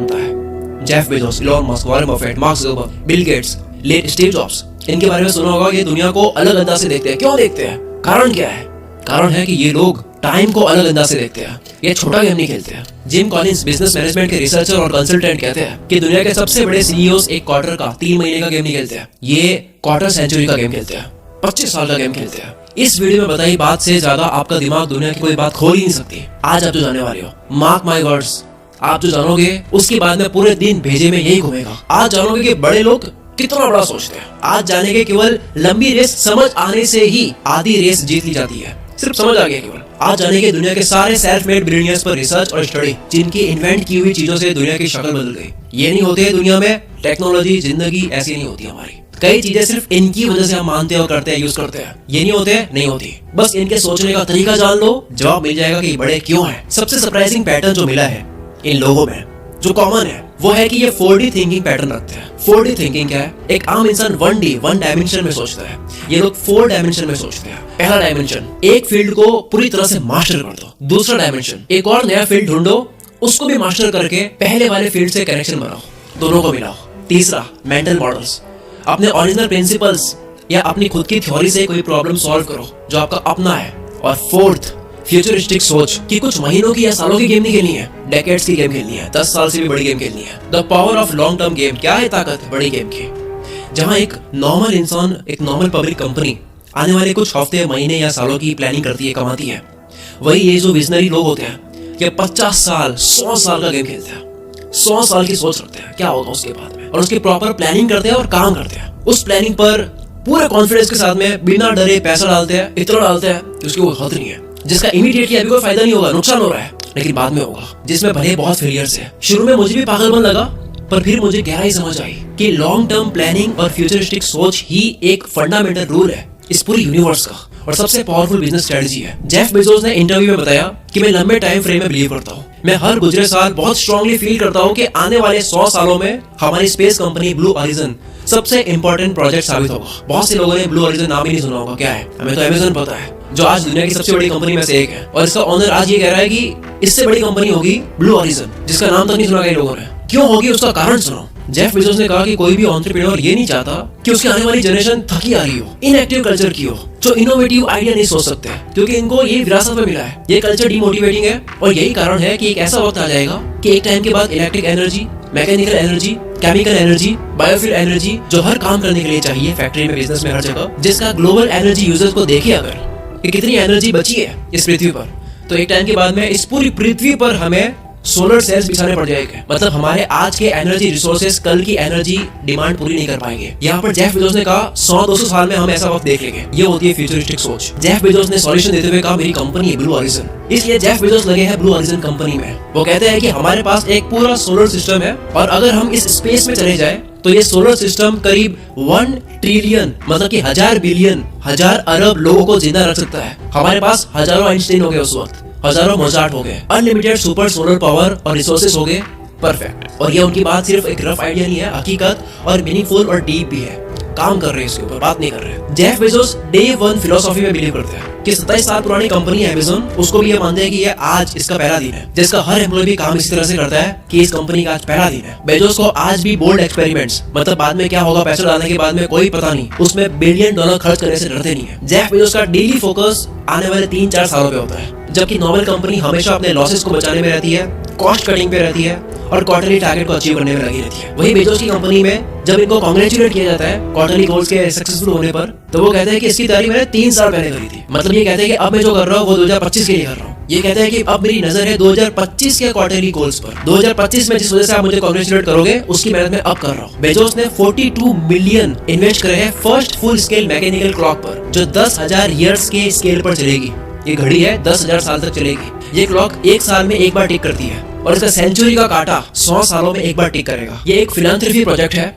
है। Jeff Bezos, Elon Musk, Warren Buffett, mark Zuckerberg, Bill Gates, Steve jobs, इनके बारे में सुना होगा। ये दुनिया को अलग अंदाज से देखते हैं। क्यों देखते हैं? कारण क्या है? कारण है कि ये लोग टाइम को अलग अंदाज से देखते हैं। ये छोटा गेम नहीं खेलते हैं। जिम कॉलिंस, बिजनेस मैनेजमेंट के रिसर्चर और कंसल्टेंट, कहते हैं कि दुनिया के सबसे बड़े सीईओस एक क्वार्टर का 3 महीने का गेम नहीं खेलते हैं। ये क्वार्टर सेंचुरी का गेम खेलते हैं, 25 साल का गेम खेलते हैं। इस वीडियो में बताई बात से ज्यादा आपका दिमाग दुनिया की कोई बात खोल ही नहीं सकती। आज आप जो जानने वाले हो, मार्क माय वर्ड्स, आप जो जानोगे उसके बाद में पूरे दिन भेजे में यही घूमेगा। आज जानोगे कि बड़े लोग कितना बड़ा सोचते हैं। आज जानेंगे केवल लंबी रेस समझ आने से ही आधी रेस जीत ली जाती है। सिर्फ समझ आ गया केवल। आज जानेंगे दुनिया के सारे सेल्फ मेड बिलियनियर्स पर रिसर्च और स्टडी, जिनकी इन्वेंट की हुई चीजों से दुनिया की शक्ल बदल गई। ये नहीं होते दुनिया में टेक्नोलॉजी, जिंदगी ऐसी नहीं होती हमारी। कई चीजें सिर्फ इनकी वजह से हम मानते हैं और करते हैं, यूज करते हैं। ये नहीं होते, नहीं होती। बस इनके सोचने का तरीका जान लो, जवाब मिल जाएगा कि बड़े क्यों हैं। सबसे सरप्राइजिंग पैटर्न जो मिला है इन लोगों में, जो कॉमन है, वो है कि ये 4D थिंकिंग पैटर्न रखते हैं। 4D थिंकिंग क्या है? एक आम इंसान 1D, 1 डायमेंशन में सोचता है। ये लोग 4 डायमेंशन में सोचते हैं। पहला डायमेंशन, एक फील्ड को पूरी तरह से मास्टर कर दो। दूसरा डायमेंशन, एक और नया फील्ड ढूंढो, उसको भी मास्टर करके पहले वाले फील्ड से कनेक्शन बनाओ, दोनों को मिलाओ। तीसरा, मेंटल मॉडल्स, अपने ओरिजिनल प्रिंसिपल्स या अपनी खुद की थ्योरी से कोई प्रॉब्लम सॉल्व करो जो आपका अपना है। और फोर्थ, फ्यूचरिस्टिक सोच कि कुछ महीनों की या सालों की गेम नहीं खेलनी है, डेकेड्स की गेम खेलनी है, 10 साल से भी बड़ी गेम खेलनी है। The power of long term game. क्या है ताकत बड़ी गेम की? जहां एक नॉर्मल इंसान, एक नॉर्मल पब्लिक कंपनी आने वाले कुछ हफ्ते, महीने या सालों की प्लानिंग करती है, कमाती है, वही ये जो विजनरी लोग होते हैं कि 50 साल, 100 साल का गेम खेलते हैं, 100 साल की सोच रखते हैं क्या होगा उसके बाद में, और उसकी प्रॉपर प्लानिंग करते हैं और काम करते हैं। उस प्लानिंग पर पूरे कॉन्फिडेंस के साथ में बिना डरे पैसा डालते हैं, इतना डालते हैं कि उसकी कोई हद नहीं है, जिसका इमीडिएटली अभी कोई फायदा नहीं होगा, नुकसान हो रहा है, लेकिन बाद में होगा, जिसमें भले बहुत फेलियर्स है। शुरू में मुझे भी पागलपन लगा, पर फिर मुझे गहराई समझ आई कि लॉन्ग टर्म प्लानिंग और फ्यूचरिस्टिक सोच ही एक फंडामेंटल रूल है इस पूरी यूनिवर्स का, और सबसे पावरफुल बिजनेस स्ट्रेटजी है। जेफ बेजोस ने इंटरव्यू में बताया कि मैं लंबे टाइम फ्रेम में बिलीव करता हूँ। मैं हर गुजरे साल बहुत स्ट्रांगली फील करता हूँ कि आने वाले 100 सालों में हमारी स्पेस कंपनी ब्लू ओरिजिन सबसे इंपॉर्टेंट प्रोजेक्ट साबित होगा। बहुत से लोगों ने ब्लू ओरिजिन नाम ही नहीं सुना होगा। क्या है? हमें तो अमेज़न पता है, जो आज दुनिया की सबसे बड़ी कंपनी में से एक है, और इसका ओनर आज ये कह रहा है कि इससे बड़ी कंपनी होगी ब्लू ओरिजिन, जिसका नाम तक नहीं सुना कई लोगों ने। क्यों होगी उसका कारण सुनो। जेफ बेजोस ने कहा कि कोई भी एंटरप्रेन्योर ये नहीं चाहता कि उसकी आने वाली जनरेशन थकी आ रही हो, इनएक्टिव कल्चर की हो, जो इनोवेटिव आइडिया नहीं सोच सकते, क्योंकि इनको ये विरासत में मिला है। ये कल्चर डिमोटिवेटिंग है, और यही कारण है कि एक ऐसा वक्त आ जाएगा कि एक टाइम के बाद electric energy, mechanical energy, chemical energy, biofuel energy, जो हर काम करने के लिए चाहिए, फैक्ट्री में, बिजनेस में, हर जगह, जिसका ग्लोबल एनर्जी यूजर्स को देखे अगर कि कितनी एनर्जी बची है इस पृथ्वी पर, तो एक टाइम के बाद में इस पूरी पृथ्वी पर हमें सोलर सेल्स बिछाने पड़ जाएंगे। मतलब हमारे आज के एनर्जी रिसोर्सेस कल की एनर्जी डिमांड पूरी नहीं कर पाएंगे। यहाँ पर जेफ बेजोस ने कहा 100-200 साल में हम ऐसा वक्त देख लेंगे। ये होती है फ्यूचरिस्टिक सोच। जेफ बेजोस ने सॉल्यूशन देते हुए कहा मेरी कंपनी है ब्लू ओरिजिन, इसलिए जेफ बेजोस लगे हैं ब्लू ओरिजिन कंपनी में। वो कहते हैं कि हमारे पास एक पूरा सोलर सिस्टम है, और अगर हम इस स्पेस में चले जाए तो ये सोलर सिस्टम करीब 1 ट्रिलियन, मतलब कि 1000 बिलियन, 1000 अरब लोगों को जिंदा रख सकता है। हमारे पास हजारों आइंस्टाइन हो गए उस वक्त, हजारों मोजार्ट हो गए, अनलिमिटेड सुपर सोलर पावर और रिसोर्सेस हो गए, परफेक्ट। और ये उनकी बात सिर्फ एक रफ आइडिया नहीं है, हकीकत और मीनिंगफुल और डीप भी है। काम कर रहे हैं इसके ऊपर, बात नहीं कर रहे। जेफ बेजोस डे 1 फिलोसॉफी में बिलीव करते हैं कि 27 साल पुरानी कंपनी है अमेज़न, उसको भी ये मानते हैं कि ये आज इसका पहला दिन है, जिसका हर एम्प्लॉय भी काम इस तरह से करता है कि इस कंपनी का आज पहला दिन है। बेजोस को आज भी बोल्ड एक्सपेरिमेंट्स, मतलब बाद में क्या होगा पैसा डालने के बाद में कोई पता नहीं, उसमें बिलियन डॉलर खर्च करने से डरते नहीं है। जेफ बेजोस का डेली फोकस आने वाले 3-4 सालों पे होता है, जबकि नॉर्मल कंपनी हमेशा अपने लॉसेस को बचाने में रहती है, कॉस्ट कटिंग पे रहती है, और क्वार्टरली टारगेट को अचीव करने में लगी रहती है। वही बेजोस की कंपनी में जब इनको कांग्रेचुलेट किया जाता है क्वार्टरली गोल्स के सक्सेसफुल होने पर, तो वो कहते हैं कि इसकी तैयारी मैंने 3 साल पहले करी थी। मतलब ये कहते हैं कि अब मैं जो कर रहा हूँ वो 2025 के लिए कर रहा हूँ। ये कहते हैं कि अब मेरी नजर है 2025 के क्वार्टरली गोल्स पर। 2025 में जिस वजह से आप मुझे कांग्रेचुलेट करोगे, उसकी मेहनत मैं अब कर रहा हूँ। बेजोस ने 42 मिलियन इन्वेस्ट करे हैं first full scale mechanical clock पर, जो 10,000 ईयर्स के स्केल पर चलेगी। ये घड़ी है 10,000 साल तक चलेगी। ये क्लॉक 1 साल में एक बार टिक करती है, और इसका सेंचुरी का कांटा 100 सालों में एक बार टिक करेगा। ये एक फिलैंथ्रोपी प्रोजेक्ट है